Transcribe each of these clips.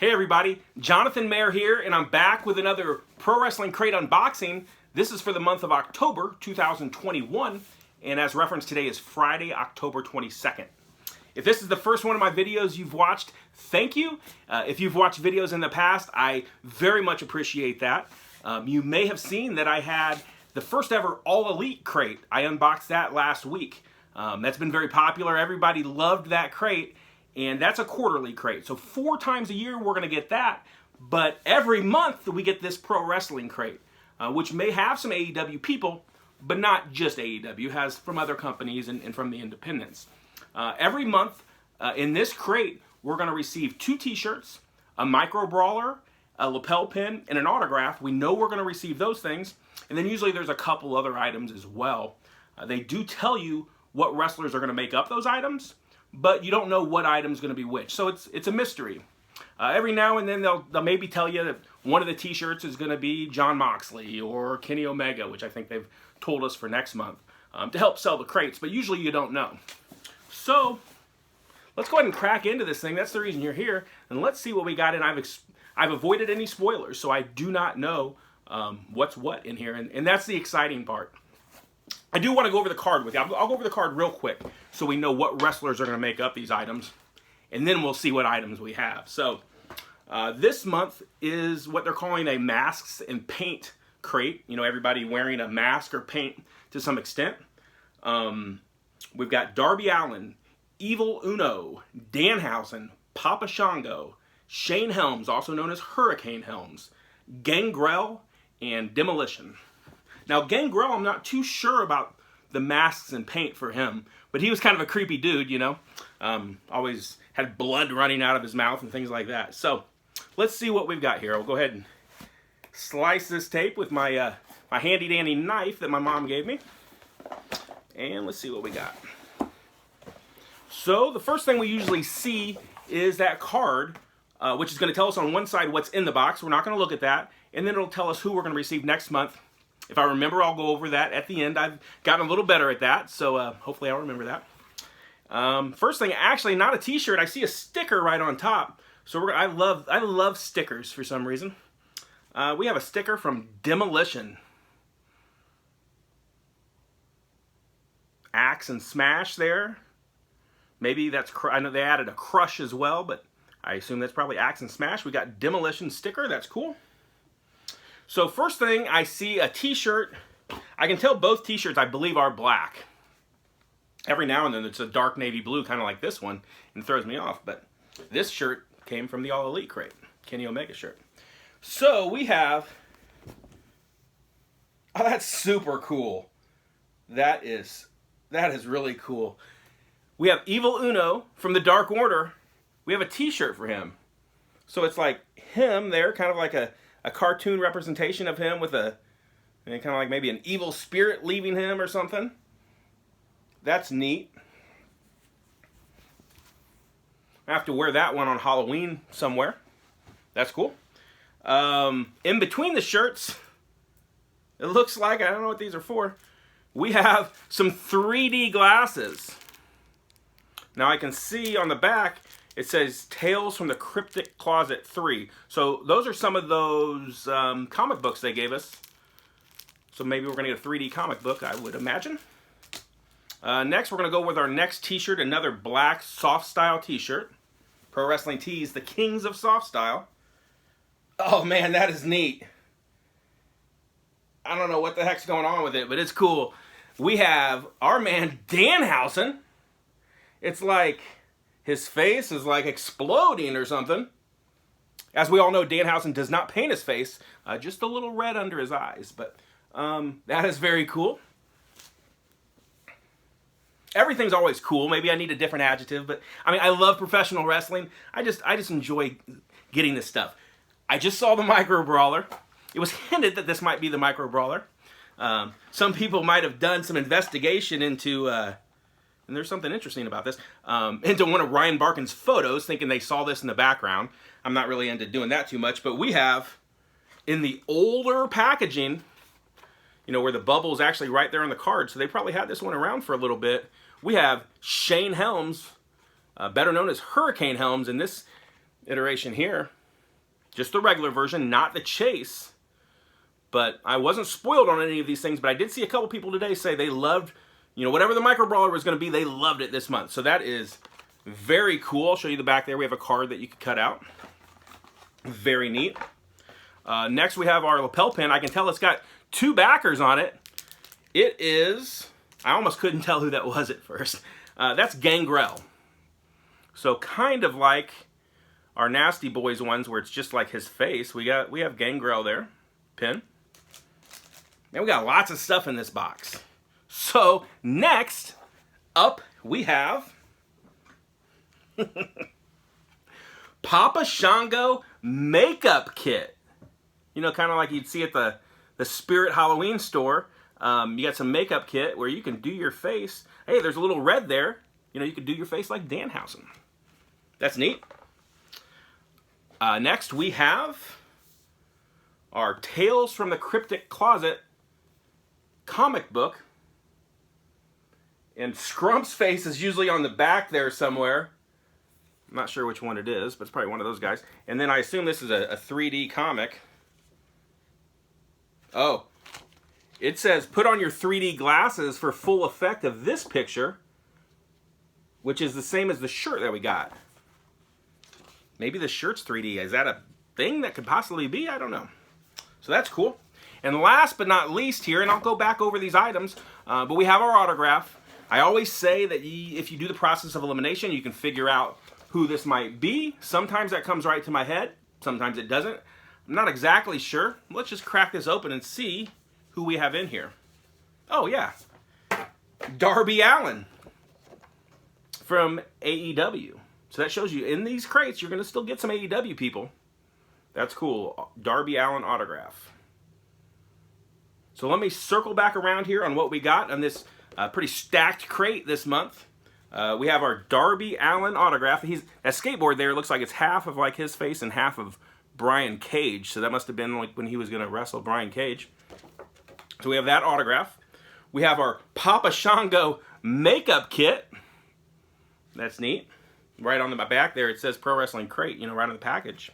Hey everybody, Jonathan Mayer here, and I'm back with another Pro Wrestling Crate unboxing. This is for the month of October 2021, and as referenced, today is Friday, October 22nd. If this is the first one of my videos you've watched, thank you. If you've watched videos in the past, I very much appreciate that. You may have seen that I had the first ever All Elite crate. I unboxed that last week. That's been very popular. Everybody loved that crate. And that's a quarterly crate. So 4 times a year we're going to get that. But every month we get this Pro Wrestling crate, which may have some AEW people, but not just AEW. It has from other companies and from the independents. Every month in this crate we're going to receive 2 t-shirts, a micro brawler, a lapel pin, and an autograph. We know we're going to receive those things. And then usually there's a couple other items as well. They do tell you what wrestlers are going to make up those items, but you don't know what item's going to be which. So it's a mystery. Every now and then they'll maybe tell you that one of the t-shirts is going to be Jon Moxley or Kenny Omega, which I think they've told us for next month, to help sell the crates, but usually you don't know. So let's go ahead and crack into this thing. That's the reason you're here, and let's see what we got. And I've avoided any spoilers, so I do not know what's what in here, and that's the exciting part. I do want to go over the card with you. I'll go over the card real quick so we know what wrestlers are going to make up these items, and then we'll see what items we have. So this month is what they're calling a masks and paint crate. You know, everybody wearing a mask or paint to some extent. We've got Darby Allin, Evil Uno, Danhausen, Papa Shango, Shane Helms, also known as Hurricane Helms, Gangrel, and Demolition. Now, Gangrel, I'm not too sure about the masks and paint for him, but he was kind of a creepy dude, you know. Always had blood running out of his mouth and things like that. So, let's see what we've got here. I'll go ahead and slice this tape with my my handy-dandy knife that my mom gave me. And let's see what we got. So, the first thing we usually see is that card, which is going to tell us on one side what's in the box. We're not going to look at that. And then it'll tell us who we're going to receive next month. If I remember, I'll go over that at the end. I've gotten a little better at that, so hopefully I'll remember that. First thing, actually not a t-shirt. I see a sticker right on top. So I love stickers for some reason. We have a sticker from Demolition. Axe and Smash there. Maybe that's, I know they added a Crush as well, but I assume that's probably Axe and Smash. We got Demolition sticker. That's cool. So first thing, I see a t-shirt. I can tell both t-shirts, I believe, are black. Every now and then it's a dark navy blue, kind of like this one, and throws me off. But this shirt came from the All Elite crate, Kenny Omega shirt. So we have, oh, that's super cool. That is really cool. We have Evil Uno from the Dark Order. We have a t-shirt for him. So it's like him there, kind of like a cartoon representation of him with a kind of like maybe an evil spirit leaving him or something. That's neat. I have to wear that one on Halloween somewhere. That's cool. In between the shirts, it looks like, I don't know what these are for, we have some 3D glasses. Now I can see on the back it says Tales from the Cryptic Closet 3. So those are some of those comic books they gave us. So maybe we're going to get a 3D comic book, I would imagine. Next, we're going to go with our next t-shirt, another black soft style t-shirt. Pro Wrestling Tees, the Kings of Soft Style. Oh man, that is neat. I don't know what the heck's going on with it, but it's cool. We have our man Danhausen. It's like his face is like exploding or something. As we all know, Danhausen does not paint his face, just a little red under his eyes. But that is very cool. Everything's always cool. Maybe I need a different adjective, but I mean, I love professional wrestling. I just enjoy getting this stuff. I just saw the Micro Brawler. It was hinted that this might be the Micro Brawler. Some people might have done some investigation into, and there's something interesting about this, into one of Ryan Barkin's photos, thinking they saw this in the background. I'm not really into doing that too much, but we have, in the older packaging, you know, where the bubble is actually right there on the card, so they probably had this one around for a little bit. We have Shane Helms, better known as Hurricane Helms in this iteration here. Just the regular version, not the Chase. But I wasn't spoiled on any of these things, but I did see a couple people today say they loved, whatever the Micro Brawler was going to be, they loved it this month. So that is very cool. I'll show you the back there. We have a card that you can cut out. Very neat. Next we have our lapel pin. I can tell it's got 2 backers on it. It is, I almost couldn't tell who that was at first. That's Gangrel. So kind of like our Nasty Boys ones where it's just like his face. We have Gangrel there, pin. And we got lots of stuff in this box. So next up we have Papa Shango makeup kit. Kind of like you'd see at the Spirit Halloween store. You got some makeup kit where you can do your face. Hey, there's a little red there. You can do your face like Danhausen. That's neat. Next we have our Tales from the Cryptic Closet comic book. And Scrump's face is usually on the back there somewhere. I'm not sure which one it is, but it's probably one of those guys. And then I assume this is a 3D comic. Oh, it says, put on your 3D glasses for full effect of this picture, which is the same as the shirt that we got. Maybe the shirt's 3D. Is that a thing that could possibly be? I don't know. So that's cool. And last but not least here, and I'll go back over these items, but we have our autograph. I always say that if you do the process of elimination, you can figure out who this might be. Sometimes that comes right to my head. Sometimes it doesn't. I'm not exactly sure. Let's just crack this open and see who we have in here. Oh, yeah. Darby Allin from AEW. So that shows you in these crates, you're going to still get some AEW people. That's cool. Darby Allin autograph. So let me circle back around here on what we got on this pretty stacked crate this month. We have our Darby Allin autograph. That skateboard there looks like it's half of like his face and half of Brian Cage. So that must have been like when he was going to wrestle Brian Cage. So we have that autograph. We have our Papa Shango makeup kit. That's neat. Right on the back there it says Pro Wrestling Crate, right on the package.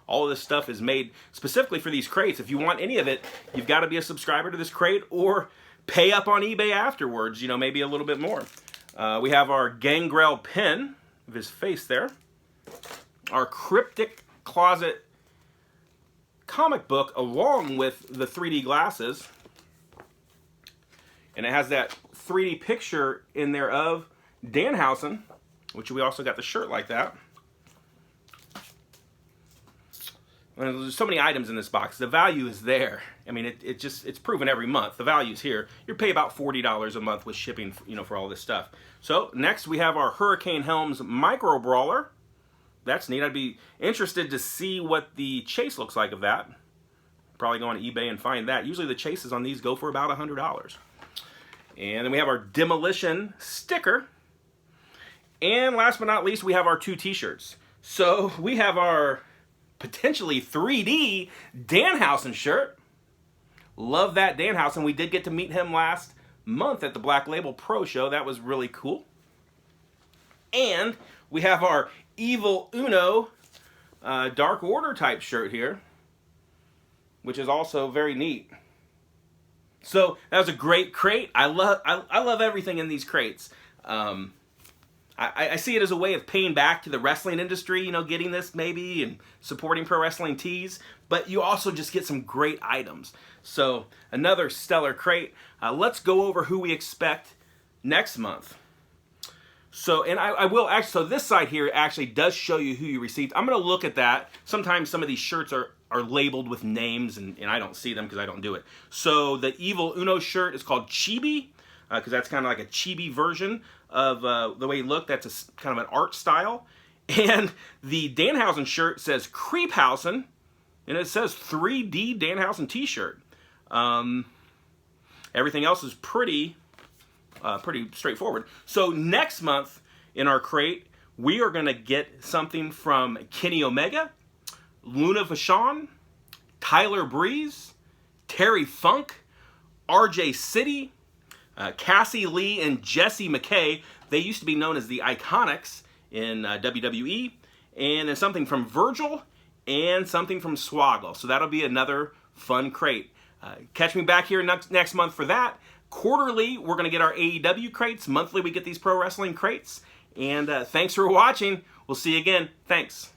All of this stuff is made specifically for these crates. If you want any of it, you've got to be a subscriber to this crate or pay up on eBay afterwards, maybe a little bit more. We have our Gangrel pin of his face there. Our Cryptic Closet comic book along with the 3D glasses. And it has that 3D picture in there of Danhausen, which we also got the shirt like that. And there's so many items in this box. The value is there. I mean, it's proven every month. The value's here. You pay about $40 a month with shipping, for all this stuff. So next we have our Hurricane Helms Micro Brawler. That's neat. I'd be interested to see what the chase looks like of that. Probably go on eBay and find that. Usually the chases on these go for about $100. And then we have our Demolition sticker. And last but not least, we have our 2 t-shirts. So we have our potentially 3D Danhausen shirt. Love that Danhausen. We did get to meet him last month at the Black Label Pro Show. That was really cool. And we have our Evil Uno Dark Order type shirt here, which is also very neat. So that was a great crate. I love everything in these crates. I see it as a way of paying back to the wrestling industry, getting this maybe and supporting Pro Wrestling Tees, but you also just get some great items. So another stellar crate. Let's go over who we expect next month. So, and I will actually, so this side here actually does show you who you received. I'm going to look at that. Sometimes some of these shirts are labeled with names and I don't see them because I don't do it. So the Evil Uno shirt is called Chibi, because that's kind of like a chibi version of the way he looked. That's kind of an art style. And the Danhausen shirt says Creephausen, and it says 3D Danhausen t-shirt. Everything else is pretty straightforward. So next month in our crate, we are going to get something from Kenny Omega, Luna Vachon, Tyler Breeze, Terry Funk, RJ City, Cassie Lee and Jessie McKay. They used to be known as the Iconics in WWE. And then something from Virgil and something from Swoggle. So that'll be another fun crate. Catch me back here next month for that. Quarterly, we're going to get our AEW crates. Monthly, we get these pro wrestling crates. And thanks for watching. We'll see you again. Thanks.